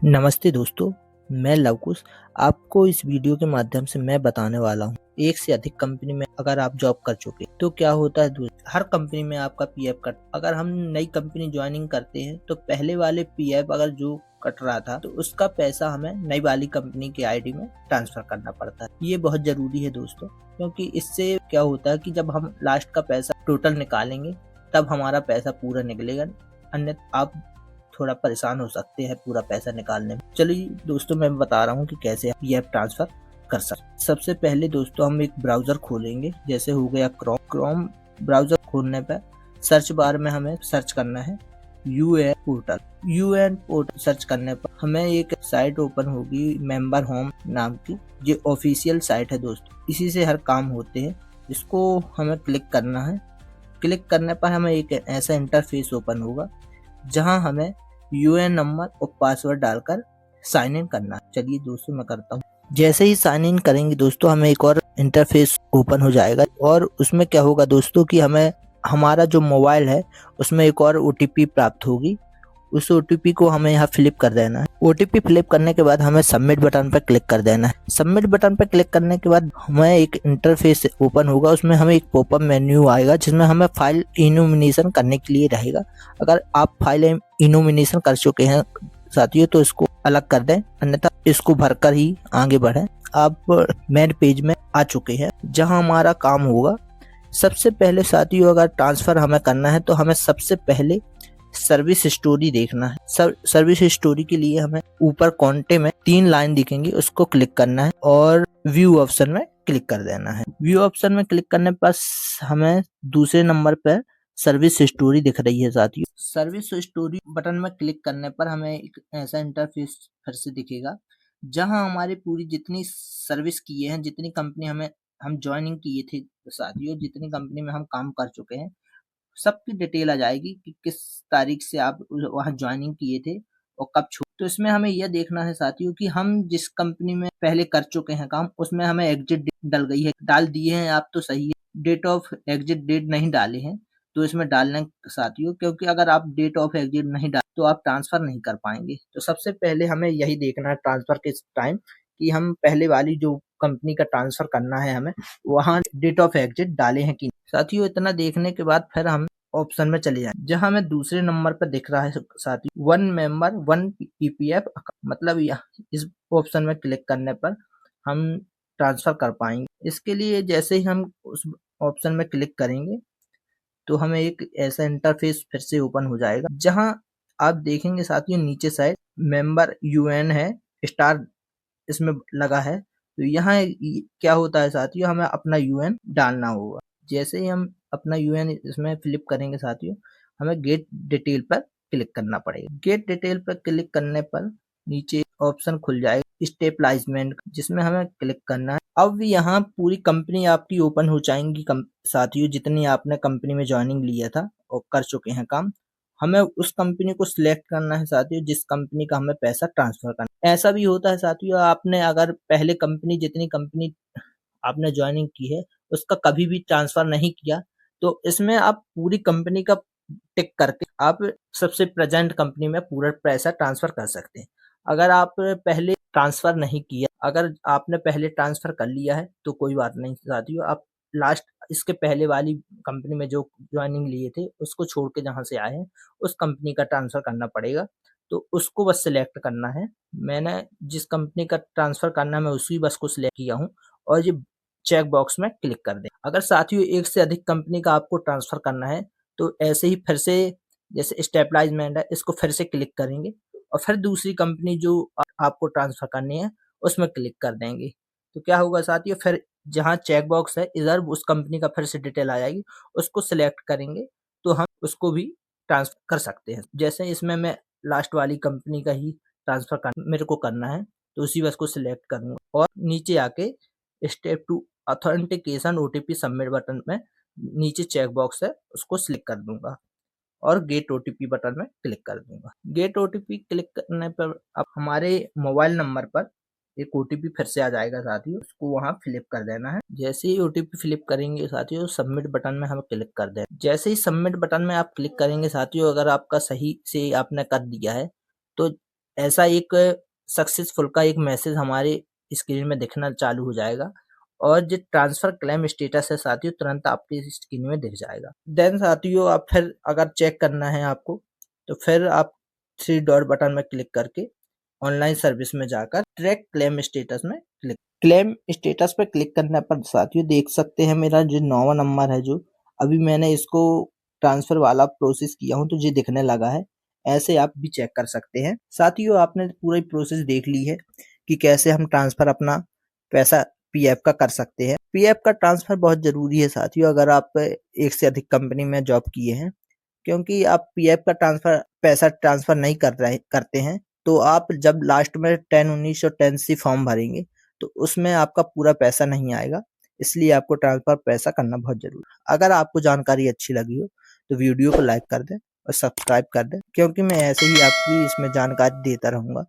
नमस्ते दोस्तों, मैं लवकुश आपको इस वीडियो के माध्यम से मैं बताने वाला हूँ। एक से अधिक कंपनी में अगर आप जॉब कर चुके तो क्या होता है हर कंपनी में आपका पीएफ कट। अगर हम नई कंपनी ज्वाइनिंग करते हैं तो पहले वाले पीएफ अगर जो कट रहा था तो उसका पैसा हमें नई वाली कंपनी के आईडी में ट्रांसफर करना पड़ता है। ये बहुत जरूरी है दोस्तों, क्योंकि इससे क्या होता है कि जब हम लास्ट का पैसा टोटल निकालेंगे तब हमारा पैसा पूरा निकलेगा, अन्यथा आप थोड़ा परेशान हो सकते हैं पूरा पैसा निकालने में। चलिए दोस्तों, मैं बता रहा हूँ कि कैसे आप पीएफ ट्रांसफर कर सकते। सबसे पहले दोस्तों हम एक ब्राउजर खोलेंगे, जैसे हो गया क्रोम ब्राउजर खोलने पर सर्च बार में हमें सर्च करना है UN portal. UN portal search करने पर हमें एक साइट ओपन होगी मेंबर होम नाम की, जो ऑफिशियल साइट है दोस्तों। इसी से हर काम होते हैं। इसको हमें क्लिक करना है। क्लिक करने पर हमें एक ऐसा इंटरफेस ओपन होगा जहां हमें यूएन नंबर और पासवर्ड डालकर साइन इन करना। चलिए दोस्तों मैं करता हूँ। जैसे ही साइन इन करेंगे दोस्तों हमें एक और इंटरफेस ओपन हो जाएगा, और उसमें क्या होगा दोस्तों कि हमें हमारा जो मोबाइल है उसमें एक और ओटीपी प्राप्त होगी। उस ओटीपी को हमें यहाँ फिलिप कर देना है। ओटीपी फिलिप करने के बाद हमें सबमिट बटन पर क्लिक कर देना है। सबमिट बटन पर क्लिक करने के बाद हमें एक इंटरफेस ओपन होगा, उसमें हमें एक पॉपअप मेन्यू आएगा जिसमें हमें फाइल इनोमिनेशन करने के लिए रहेगा। अगर आप फाइल इनोमिनेशन कर चुके हैं साथियों तो इसको अलग कर दें, अन्यथा इसको भरकर ही आगे बढ़ें। आप मेन पेज में आ चुके हैं जहां हमारा काम होगा। सबसे पहले साथियों अगर ट्रांसफर हमें करना है तो हमें सबसे पहले सर्विस स्टोरी देखना है। सर्विस स्टोरी के लिए हमें ऊपर कॉन्टे में 3 लाइन दिखेंगी, उसको क्लिक करना है और व्यू ऑप्शन में क्लिक कर देना है। व्यू ऑप्शन में क्लिक करने पर हमें दूसरे नंबर पर सर्विस स्टोरी दिख रही है साथियों। सर्विस स्टोरी बटन में क्लिक करने पर हमें एक ऐसा इंटरफेस फिर से दिखेगा जहां हमारी पूरी जितनी सर्विस किए हैं, जितनी कंपनी हम ज्वाइनिंग किए थे साथियों, जितनी कंपनी में हम काम कर चुके हैं, सबकी डिटेल आ जाएगी कि किस तारीख से आप वहां ज्वाइनिंग किए थे और कब छोड़। तो इसमें हमें यह देखना है साथियों कि हम जिस कंपनी में पहले कर चुके हैं काम, उसमें हमें एग्जिट डेट डल गई है, डाल दिए हैं आप तो सही है, डेट ऑफ एग्जिट डेट नहीं डाले हैं तो इसमें डालना साथियों, क्योंकि अगर आप डेट ऑफ एग्जिट नहीं डाल तो आप ट्रांसफर नहीं कर पाएंगे। तो सबसे पहले हमें यही देखना है ट्रांसफर के टाइम कि हम पहले वाली जो कंपनी का ट्रांसफर करना है हमें वहां डेट ऑफ एग्जिट डाले हैं कि नहीं। साथियों इतना देखने के बाद फिर हम ऑप्शन में चले जाएं जहां हमें दूसरे नंबर पर दिख रहा है साथियों 1 मेंबर 1 ईपीएफ, मतलब इस ऑप्शन में क्लिक करने पर हम ट्रांसफर कर पाएंगे। इसके लिए जैसे ही हम उस ऑप्शन में क्लिक करेंगे तो हमें एक ऐसा इंटरफेस फिर से ओपन हो जाएगा जहां आप देखेंगे साथियों नीचे साइड मेंबर यूएन है, स्टार इसमें लगा है। तो यहाँ क्या होता है साथियों, हमें अपना यूएन डालना होगा। जैसे ही हम अपना यूएन इसमें फिलिप करेंगे साथियों, हमें गेट डिटेल पर क्लिक करना पड़ेगा। गेट डिटेल पर क्लिक करने पर नीचे ऑप्शन खुल जाएगा स्टेबलाइजमेंट, जिसमें हमें क्लिक करना है। अब यहाँ पूरी कंपनी आपकी ओपन हो जाएंगी साथियों, जितनी आपने कंपनी में ज्वाइनिंग लिया था और कर चुके हैं काम। हमें उस कंपनी को सिलेक्ट करना है साथियों जिस कंपनी का हमें पैसा ट्रांसफर करना है। ऐसा भी होता है साथियों, आपने अगर पहले जितनी कंपनी आपने ज्वाइनिंग की है उसका कभी भी ट्रांसफर नहीं किया तो इसमें आप पूरी कंपनी का टिक करके आप सबसे प्रेजेंट कंपनी में पूरा पैसा ट्रांसफर कर सकते हैं। अगर आप पहले ट्रांसफर नहीं किया, अगर आपने पहले ट्रांसफर कर लिया है तो कोई बात नहीं साथियों, आप लास्ट इसके पहले वाली कंपनी में जो ज्वाइनिंग लिए थे उसको छोड़ के जहां से आए हैं उस कंपनी का ट्रांसफर करना पड़ेगा। तो उसको बस सिलेक्ट करना है। मैंने जिस कंपनी का ट्रांसफर करना है मैं उसी बस को सिलेक्ट किया हूँ और ये चेक बॉक्स में क्लिक कर दें। अगर साथियों एक से अधिक कंपनी का आपको ट्रांसफर करना है तो ऐसे ही फिर से जैसे स्टेबलाइजमेंट है इसको फिर से क्लिक करेंगे और फिर दूसरी कंपनी जो आपको ट्रांसफर करनी है उसमें क्लिक कर देंगे। तो क्या होगा साथियों, फिर जहाँ चेक बॉक्स है इधर उस कंपनी का फिर से डिटेल आ जाएगी, उसको सिलेक्ट करेंगे तो हम उसको भी ट्रांसफर कर सकते हैं। जैसे इसमें मैं लास्ट वाली कंपनी का ही ट्रांसफर मेरे को करना है तो उसी बस को सिलेक्ट करूंगा और नीचे आके step 2 authentication OTP submit button में नीचे चेक बॉक्स है उसको सिलेक्ट कर दूंगा और गेट ओटीपी बटन में क्लिक कर दूंगा। गेट ओटीपी क्लिक करने पर अब हमारे मोबाइल नंबर पर एक ओटीपी फिर से आ जाएगा साथियों, उसको वहां फिलिप कर देना है। जैसे ही ओटीपी फिलिप करेंगे साथियों सबमिट बटन में हम क्लिक कर दें। जैसे ही सबमिट बटन में आप क्लिक करेंगे साथियों, अगर आपका सही से आपने कर दिया है तो ऐसा एक सक्सेसफुल का एक मैसेज हमारे स्क्रीन में दिखना चालू हो जाएगा और जो ट्रांसफर क्लेम स्टेटस है साथियों तुरंत आपकी स्क्रीन में दिख जाएगा। देन साथियों आप फिर अगर चेक करना है आपको तो फिर आप 3 डॉट बटन में क्लिक करके ऑनलाइन सर्विस में जाकर ट्रैक क्लेम स्टेटस में क्लेम स्टेटस पे क्लिक करने पर साथियों देख सकते हैं मेरा जो नौवा नंबर है जो अभी मैंने इसको ट्रांसफर वाला प्रोसेस किया हूँ तो ये दिखने लगा है। ऐसे आप भी चेक कर सकते हैं। साथियों आपने पूरी प्रोसेस देख ली है कि कैसे हम ट्रांसफर अपना पैसा पीएफ का कर सकते हैं। पीएफ का ट्रांसफर बहुत जरूरी है साथियों अगर आप एक से अधिक कंपनी में जॉब किए हैं, क्योंकि आप पीएफ का पैसा ट्रांसफर नहीं करते हैं तो आप जब लास्ट में 10-19 और 10C फॉर्म भरेंगे तो उसमें आपका पूरा पैसा नहीं आएगा। इसलिए आपको ट्रांसफर पैसा करना बहुत जरूरी है। अगर आपको जानकारी अच्छी लगी हो तो वीडियो को लाइक कर दें और सब्सक्राइब कर दें, क्योंकि मैं ऐसे ही आपकी इसमें जानकारी देता रहूंगा।